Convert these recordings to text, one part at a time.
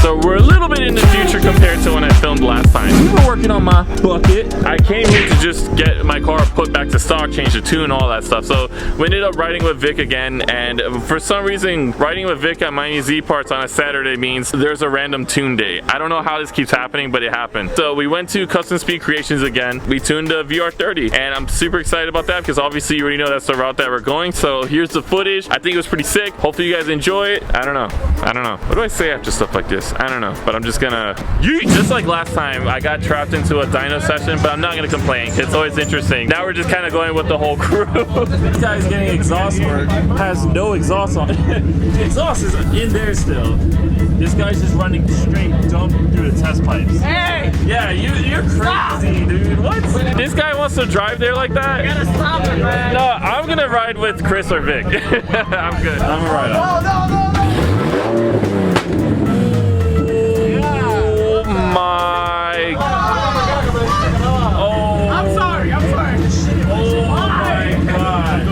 So we're a little bit in the future compared to when I filmed last time. We were working on my bucket. I came here to just get my car put back to stock, change the tune, all that stuff. So we ended up riding with Vic again, and for some reason, riding with Vic at Miami Z Parts on a Saturday means there's a random tune day. I don't know how this keeps happening, but it happened. So we went to Custom Speed Creations again. We tuned a VR30, and I'm super excited about that because obviously you already know that's the route that we're going. So here's the footage. I think it was pretty sick. Hopefully you guys enjoy it. I don't know. What do I say after stuff like this? I don't know, but I'm just gonna yeet. Just like last time, I got trapped into a dyno session, but I'm not gonna complain. It's always interesting. Now we're just kind of going with the whole crew. This guy's getting exhaust work, has no exhaust on it. The exhaust is in there still. This guy's just running straight dump through the test pipes. Hey! Yeah, you're crazy, dude. What? This guy wants to drive there like that? You gotta stop it, man. No, I'm gonna ride with Chris or Vic. I'm good. I'm gonna ride up. No. My oh, I'm sorry. Oh my god.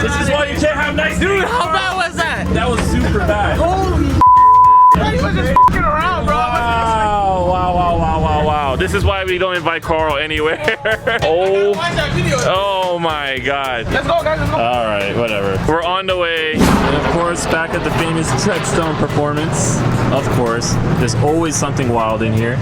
This is why you can't have nice things. Dude, how bad was that? That was super bad. Holy he was just f***ing around, bro. Wow. This is why we don't invite Carl anywhere. Oh my god. Let's go, guys. Let's go. Alright, whatever. We're on the way. And of course, back at the famous Treadstone performance. Of course, there's always something wild in here.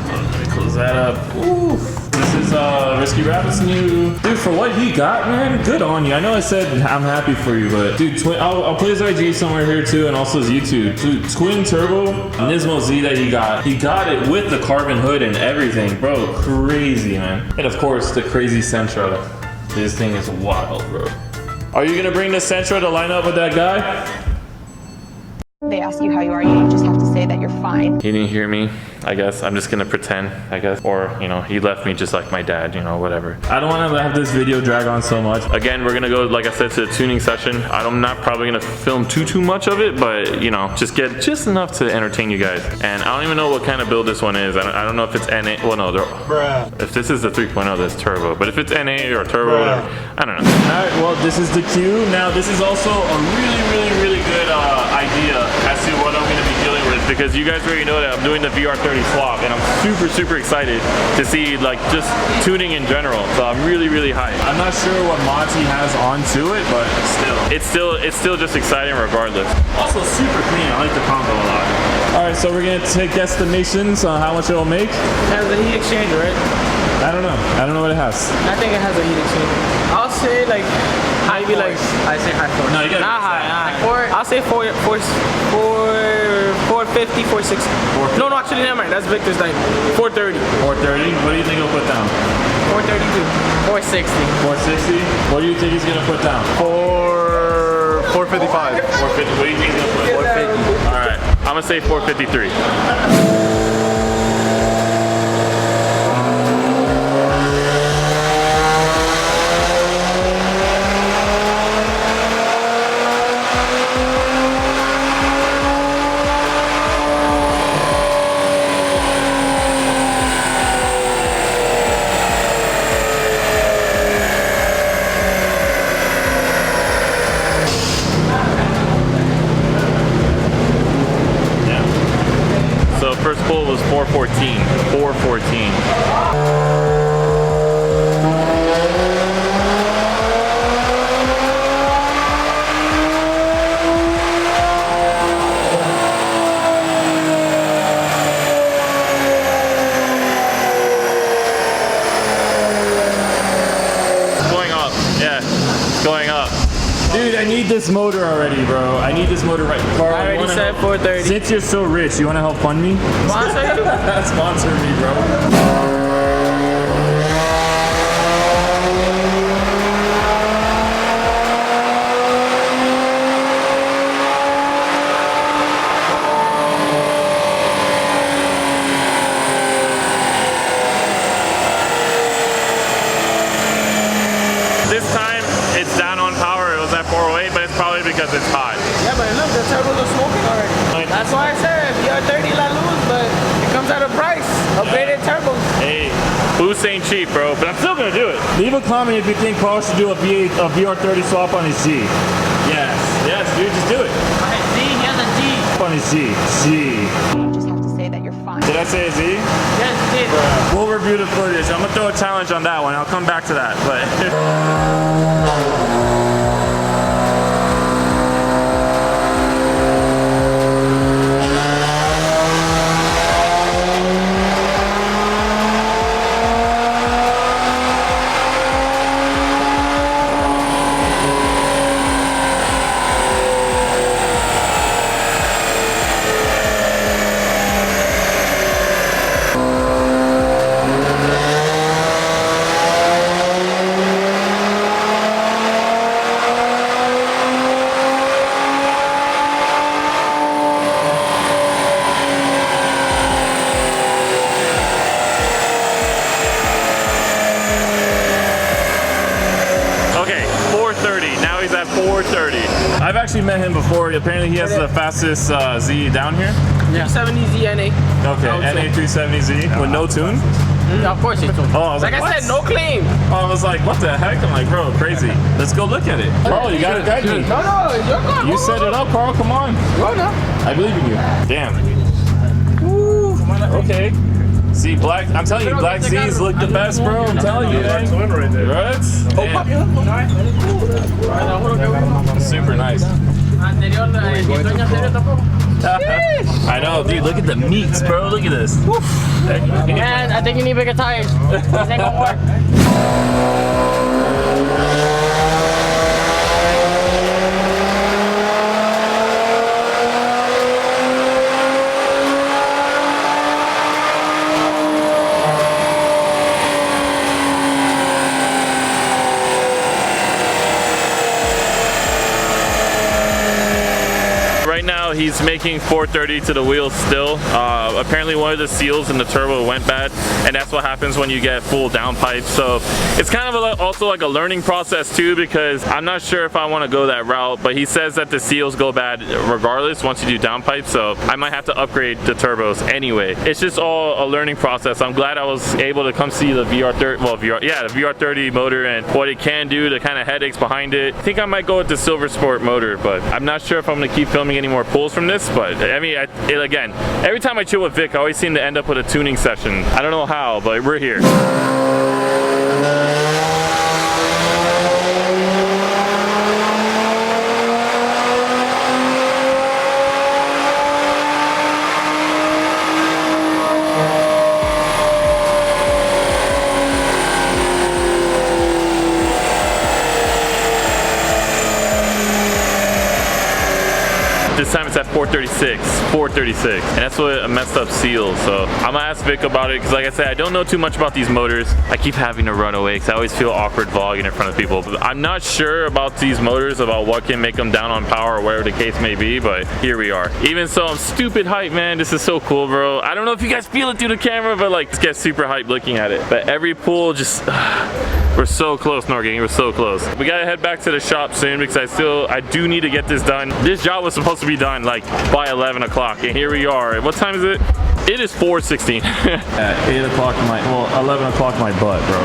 Let me close that up. Oof. This is Risky Rabbit's new. Dude, for what he got, man, good on you. I know I said I'm happy for you, but dude, I'll put his IG somewhere here too, and also his YouTube. Dude, twin turbo Nismo Z that he got it with the carbon hood and everything, bro. Crazy, man. And of course, the crazy Sentra. This thing is wild, bro. Are you gonna bring the Sentra to line up with that guy? They ask you how you are, you just have to say that you're fine. He didn't hear me, I guess. I'm just gonna pretend, I guess. Or, you know, he left me just like my dad, you know, whatever. I don't wanna have this video drag on so much. Again, we're gonna go, like I said, to the tuning session. I'm not probably gonna film too much of it, but, you know, just get just enough to entertain you guys. And I don't even know what kind of build this one is. I don't know if it's NA, well no, if this is the 3.0, that's turbo. But if it's NA or turbo, I don't know. All right, well, this is the Q. Now, this is also a really good idea as to what I'm gonna be dealing with, because you guys already know that I'm doing the VR30 swap, and I'm super excited to see like just tuning in general. So I'm really hyped. I'm not sure what mods he has onto it, but still, it's still just exciting regardless. Also super clean. I like the combo a lot. All right, so we're gonna take estimations on how much it'll make. It has a heat exchanger, right? I don't know what it has. I think it has a heat exchanger. I'll say like maybe like I say high force. No, you gotta not high. I'll say 450, 460. No, actually, never mind. That's Victor's like 430. 430. What do you think he'll put down? 432. 460. 460. What do you think he's gonna put down? 455. 450. What do you think he's gonna put? 450. All right. I'm gonna say 453. First pull was 414. 414. Going up. Dude, I need this motor already, bro. I need this motor right. Carl, I already said 430. Since you're so rich, you want to help fund me? Sponsor you? Sponsor me, bro. This time, it's down on power. It was at 408, but it's probably because it's hot. Yeah, but look, the turbos are smoking already. That's why I said VR30 let loose, but it comes at a price. Upgraded turbos. Hey, who boost ain't cheap, bro, but I'm still gonna do it. Leave a comment if you think Carl should do a VR30 swap on his G. Yes, dude, just do it. Z, he has a G. On his G. You just have to say that you're fine. Did I say a Z? Yes, he did. We'll review the footage. I'm gonna throw a challenge on that one. I'll come back to that, but. I've actually met him before. Apparently he has the fastest Z down here. Yeah. 370Z NA. Okay, NA 370Z with no tune? Yeah, of course it's tuned. Oh, I was like I said, no claim. I was like, what the heck? I'm like, bro, crazy. Let's go look at it. Carl, you gotta guide me. No, you're good. You set it up, Carl, come on. Go now. I believe in you. Damn. Woo. Okay. See, black, I'm telling you, black Z's look the best, bro. I'm telling you, man. Right? Super nice. I know, dude, look at the meats, bro. Look at this. Man, I think you need bigger tires. This ain't gonna work. He's making 430 to the wheels still. Apparently one of the seals in the turbo went bad, and that's what happens when you get full downpipe. So it's kind of also like a learning process too, because I'm not sure if I want to go that route, but he says that the seals go bad regardless once you do downpipe, so I might have to upgrade the turbos anyway. It's just all a learning process. I'm glad I was able to come see the VR30, well, the VR30 motor and what it can do, the kind of headaches behind it. I think I might go with the Silver Sport motor, but I'm not sure if I'm going to keep filming any more pulls from this. But I mean, again, every time I chill with Vic, I always seem to end up with a tuning session. I don't know how, but we're here. This time it's at 436, and that's what messed up seals. So I'm gonna ask Vic about it, because like I said, I don't know too much about these motors. I keep having to run away because I always feel awkward vlogging in front of people. But I'm not sure about these motors, about what can make them down on power or whatever the case may be, but here we are. Even so, I'm stupid hyped, man. This is so cool, bro. I don't know if you guys feel it through the camera, but like, just get super hyped looking at it. But every pull just, we're so close, Norgang, we're so close. We gotta head back to the shop soon, because I do need to get this done. This job was supposed to be done like by 11 o'clock, and here we are. What time is it? It is 4:16. At 8 o'clock my, well, 11 o'clock my butt, bro.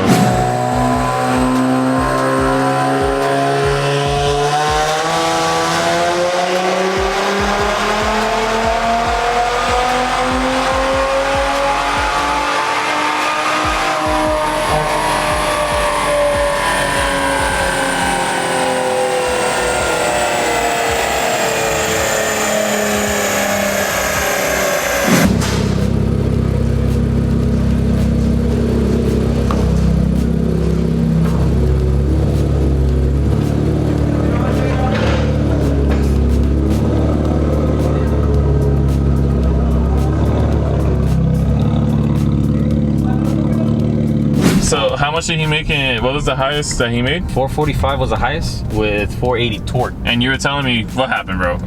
So how much did he make in, what was the highest that he made? 445 was the highest with 480 torque. And you were telling me what happened, bro.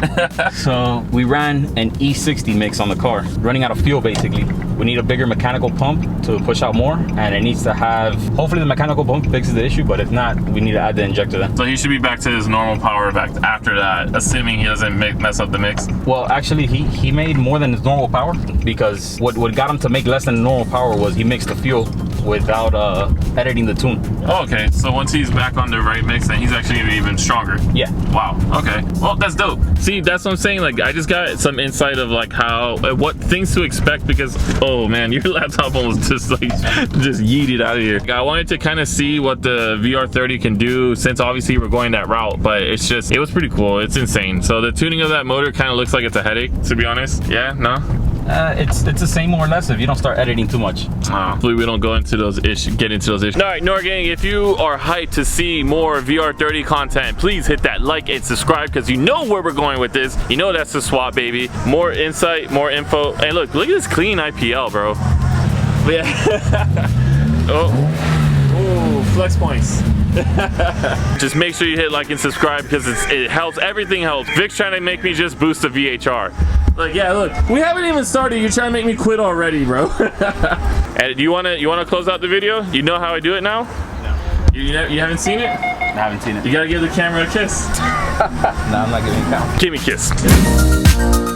So we ran an E60 mix on the car, running out of fuel basically. We need a bigger mechanical pump to push out more, and it needs to have, hopefully the mechanical pump fixes the issue, but if not, we need to add the injector then. So he should be back to his normal power back after that, assuming he doesn't mess up the mix. Well, actually he made more than his normal power, because what got him to make less than normal power was he mixed the fuel without editing the tune. Oh, okay. So once he's back on the right mix, then he's actually gonna be even stronger. Yeah. Wow. Okay. Well, that's dope. See, that's what I'm saying. Like, I just got some insight of like how, what things to expect because, oh man, your laptop almost just like, just yeeted out of here. I wanted to kind of see what the VR30 can do since obviously we're going that route, but it's just, it was pretty cool. It's insane. So the tuning of that motor kind of looks like it's a headache, to be honest. Yeah, no? It's the same more or less if you don't start editing too much. Hopefully we don't go into those issues, get into those issues. All right, Noir gang, if you are hyped to see more VR30 content, please hit that like and subscribe because you know where we're going with this. You know that's the swap, baby. More insight, more info. And look at this clean IPL, bro. But yeah. Oh, flex points. Just make sure you hit like and subscribe because it helps. Everything helps. Vic's trying to make me just boost the VHR. Like, yeah, look, we haven't even started. You're trying to make me quit already, bro. And you wanna close out the video? You know how I do it now? No. You haven't seen it? I haven't seen it. You gotta give the camera a kiss. No, I'm not giving it a count. Give me a kiss.